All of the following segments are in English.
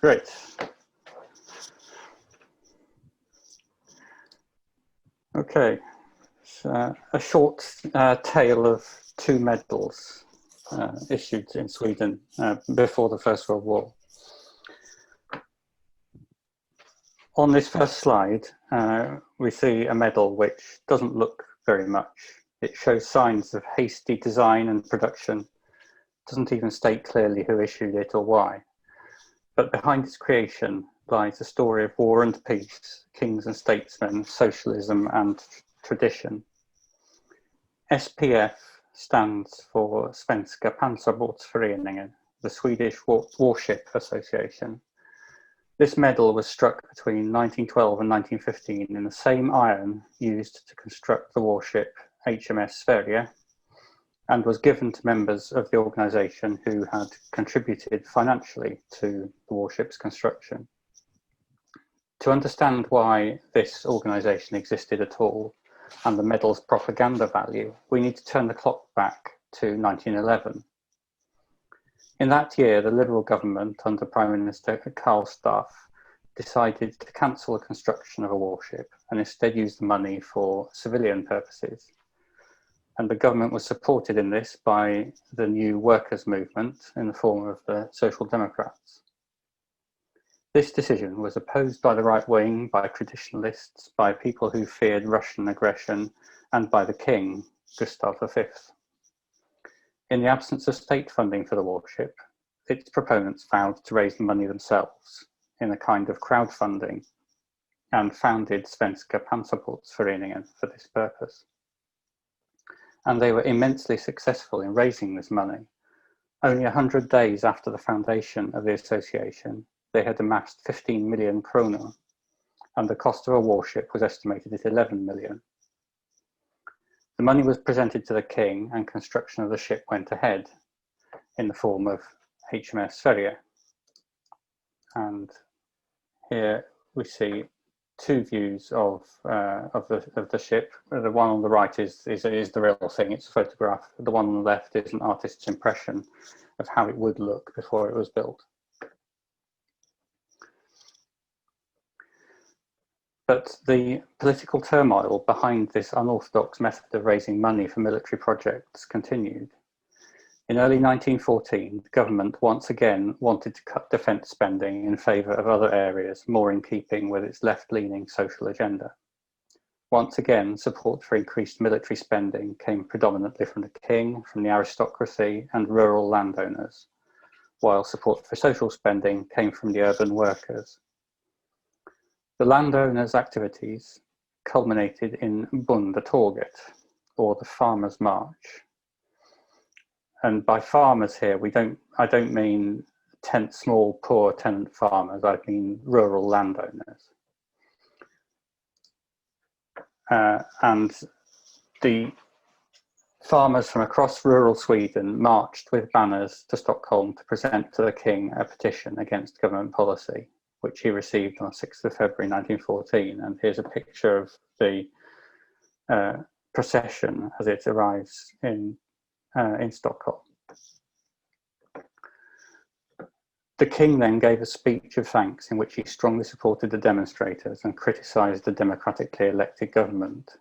Great. Okay, so, a short tale of two medals issued in Sweden before the First World War. On this first slide, we see a medal which doesn't look very much. It shows signs of hasty design and production, doesn't even state clearly who issued it or why. But behind its creation lies a story of war and peace, kings and statesmen, socialism and tradition. SPF stands for Svenska Pansarbåtsföreningen, the Swedish Warship Association. This medal was struck between 1912 and 1915 in the same iron used to construct the warship HMS Sverige, and was given to members of the organisation who had contributed financially to the warship's construction. To understand why this organisation existed at all, and the medal's propaganda value, we need to turn the clock back to 1911. In that year, the Liberal government under Prime Minister Karl Staaff decided to cancel the construction of a warship and instead use the money for civilian purposes. And the government was supported in this by the new workers' movement in the form of the Social Democrats. This decision was opposed by the right wing, by traditionalists, by people who feared Russian aggression, and by the king, Gustav V. In the absence of state funding for the warship, its proponents vowed to raise the money themselves in a kind of crowdfunding and founded Svenska Pansarbåtsföreningen for this purpose. And they were immensely successful in raising this money. Only 100 days after the foundation of the association, they had amassed 15 million kronor, and the cost of a warship was estimated at 11 million. The money was presented to the king, and construction of the ship went ahead in the form of HMS Sverige. And here we see two views of the ship. The one on the right is the real thing, it's a photograph. The one on the left is an artist's impression of how it would look before it was built. But the political turmoil behind this unorthodox method of raising money for military projects continued. In early 1914, the government once again wanted to cut defence spending in favour of other areas more in keeping with its left-leaning social agenda. Once again, support for increased military spending came predominantly from the king, from the aristocracy and rural landowners, while support for social spending came from the urban workers. The landowners' activities culminated in Bondetorget, or the Farmers' March. And by farmers here, I don't mean small, poor tenant farmers, I mean rural landowners. And the farmers from across rural Sweden marched with banners to Stockholm to present to the king a petition against government policy, which he received on 6th of February 1914. And here's a picture of the procession as it arrives in Stockholm. The king then gave a speech of thanks in which he strongly supported the demonstrators and criticised the democratically elected government.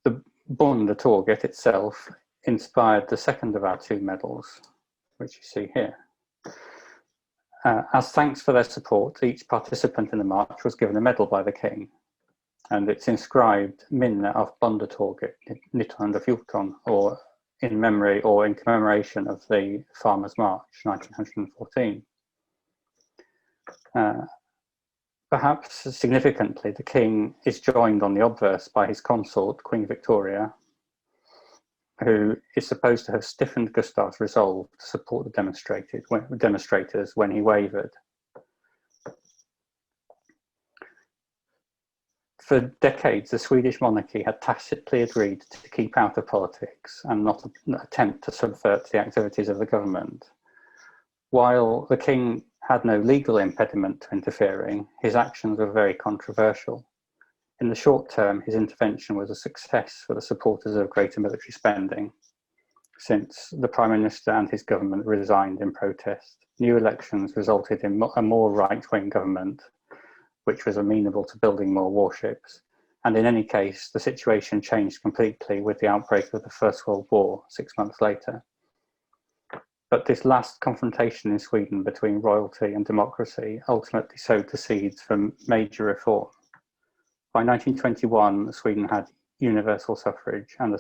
The Bondetorget itself inspired the second of our two medals, which you see here. As thanks for their support, each participant in the march was given a medal by the king, and it's inscribed Minne av Bondetorget 1914, or in memory or in commemoration of the Farmers' March 1914. Perhaps significantly, the king is joined on the obverse by his consort, Queen Victoria, who is supposed to have stiffened Gustav's resolve to support the demonstrators when he wavered. For decades, the Swedish monarchy had tacitly agreed to keep out of politics and not attempt to subvert the activities of the government. While the king had no legal impediment to interfering, his actions were very controversial. In the short term, his intervention was a success for the supporters of greater military spending, since the Prime Minister and his government resigned in protest, New elections resulted in a more right-wing government, which was amenable to building more warships. And in any case, the situation changed completely with the outbreak of the First World War 6 months later. But this last confrontation in Sweden between royalty and democracy ultimately sowed the seeds for major reform. By 1921, Sweden had universal suffrage and a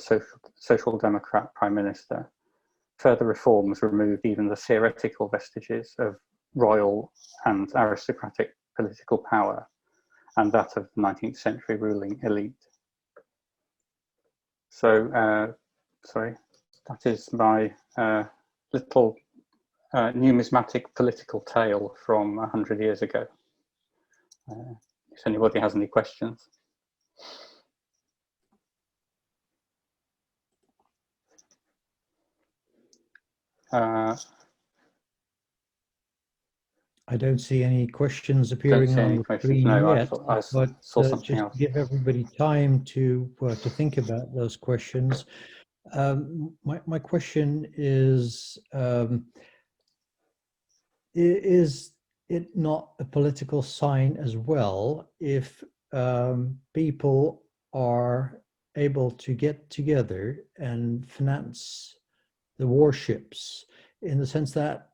social democrat prime minister. Further reforms removed even the theoretical vestiges of royal and aristocratic political power and that of the 19th century ruling elite. So, sorry, that is my little numismatic political tale from 100 years ago. If anybody has any questions. I don't see any questions appearing on the screen yet, but just to give everybody time to think about those questions. My question is it not a political sign as well if people are able to get together and finance the warships, in the sense that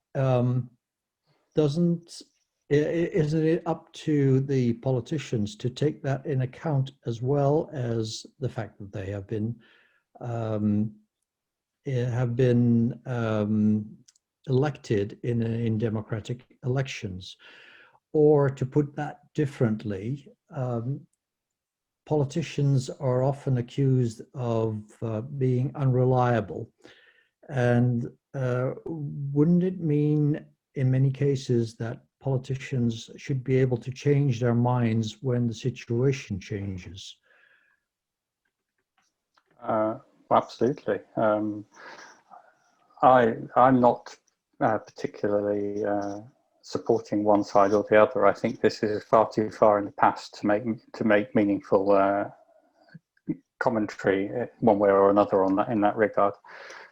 isn't it up to the politicians to take that in account, as well as the fact that they have been elected in democratic elections? Or to put that differently, politicians are often accused of being unreliable, and wouldn't it mean in many cases that politicians should be able to change their minds when the situation changes? Absolutely. I'm not particularly supporting one side or the other. I think this is far too far in the past to make meaningful commentary one way or another on that, in that regard.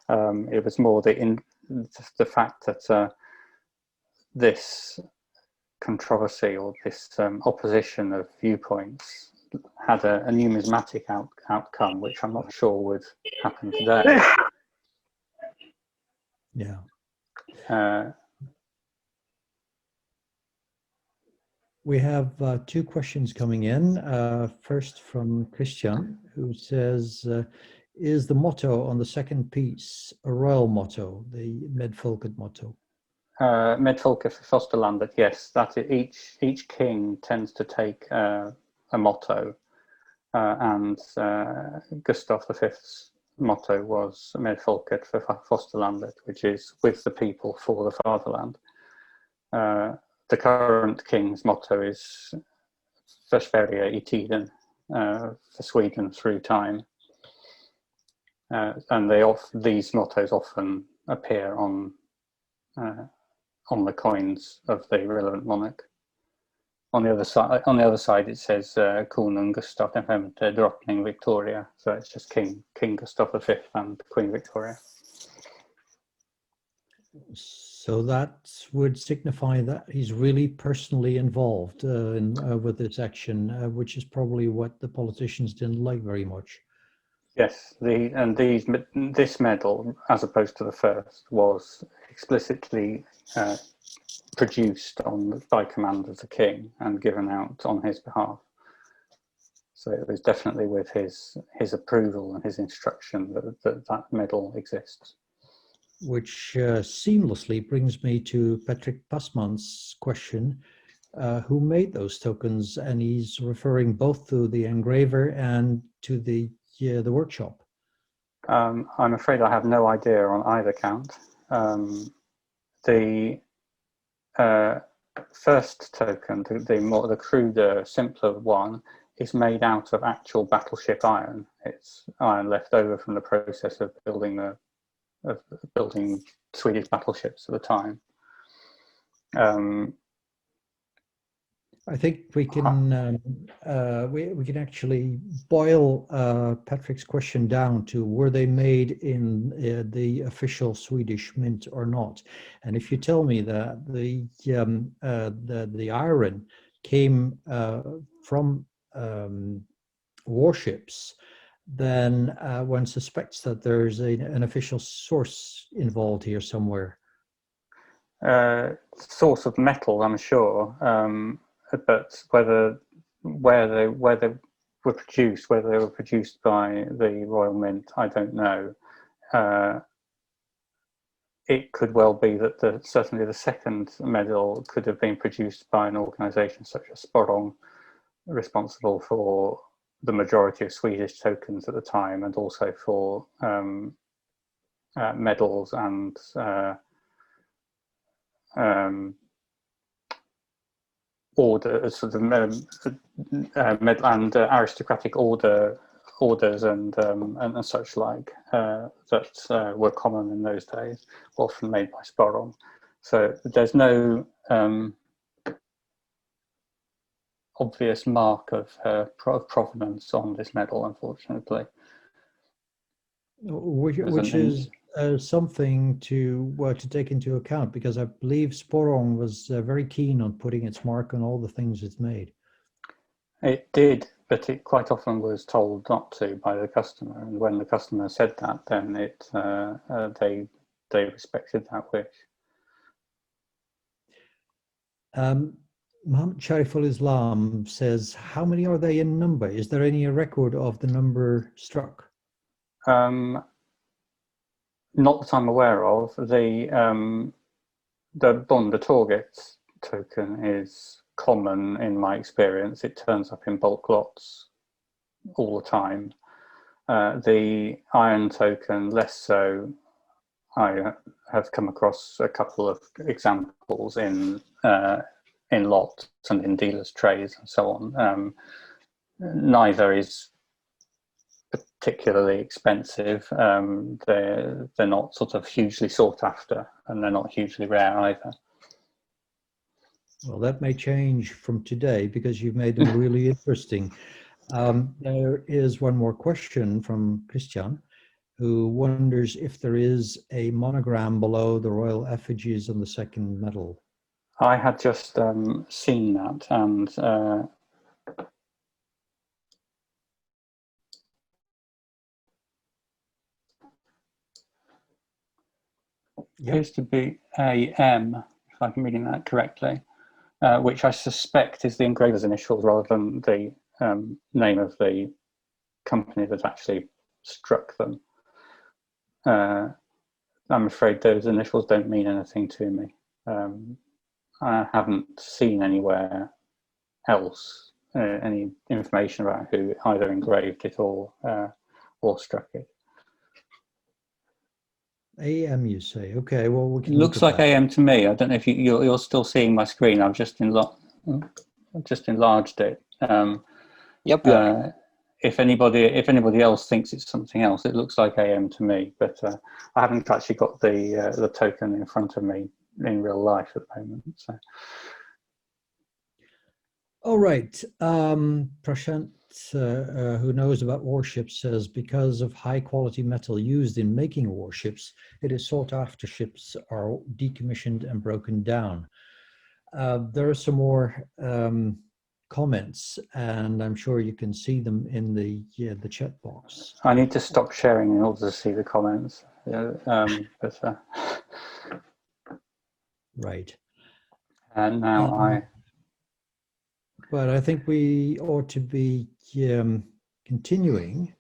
It was more the fact that this controversy or this opposition of viewpoints had a numismatic outcome, which I'm not sure would happen today. Yeah. We have two questions coming in. First from Christian, who says, is the motto on the second piece a royal motto, the Medfolket motto? Medfolket för Fosterlandet, yes. That each king tends to take a motto, and Gustav V's motto was Medfolket för Fosterlandet, which is with the people for the fatherland. The current king's motto is För Sverige I tiden, for Sweden through time. And these mottos often appear on the coins of the relevant monarch. On the other side, it says Konung Gustav V, Drottning Victoria. So it's just King Gustav V and Queen Victoria. So that would signify that he's really personally involved with this action, which is probably what the politicians didn't like very much. Yes, this medal, as opposed to the first, was explicitly produced by command of the king and given out on his behalf. So it was definitely with his approval and his instruction that medal exists. Which seamlessly brings me to Patrick Passman's question, who made those tokens? And he's referring both to the engraver and to the workshop. I'm afraid I have no idea on either count. The first token, the cruder, simpler one, is made out of actual battleship iron. It's iron left over from the process of building Swedish battleships at the time. I think we can we can actually boil Patrick's question down to were they made in the official Swedish mint or not? And if you tell me that the iron came from warships, then one suspects that there's an official source involved here somewhere. Source of metal, I'm sure, but where they were produced by the Royal Mint, I don't know. It could well be that certainly the second medal could have been produced by an organisation such as Sporrong, responsible for the majority of Swedish tokens at the time, and also for medals and order, sort of and aristocratic orders and such like that were common in those days, often made by Sporrong. So there's no obvious mark of provenance on this medal, unfortunately. Which is something to take into account, because I believe Sporrong was very keen on putting its mark on all the things it's made. It did, but it quite often was told not to by the customer, and when the customer said that, then they respected that wish. Muhammad Shariful Islam says, how many are they in number? Is there any record of the number struck? Not that I'm aware of. The target token is common in my experience. It turns up in bulk lots all the time. The iron token, less so. I have come across a couple of examples in lots and in dealers' trays and so on. Neither is particularly expensive. They're not sort of hugely sought after, and they're not hugely rare either. Well, that may change from today because you've made them really interesting. There is one more question from Christian, who wonders if there is a monogram below the royal effigies on the second medal. I had just seen that, and appears to be AM, if I'm reading that correctly, which I suspect is the engraver's initials rather than the name of the company that actually struck them. I'm afraid those initials don't mean anything to me. I haven't seen anywhere else any information about who either engraved it or struck it. AM, you say? Okay, well, we can looks like that. AM to me. I don't know if you're still seeing my screen. I've just enlarged it. Yep. If anybody else thinks it's something else, it looks like AM to me. But I haven't actually got the token in front of me in real life at the moment. So. All right. Prashant, who knows about warships, says because of high quality metal used in making warships, it is sought after ships are decommissioned and broken down. There are some more comments, and I'm sure you can see them in the chat box. I need to stop sharing in order to see the comments. Right. And now But I think we ought to be continuing.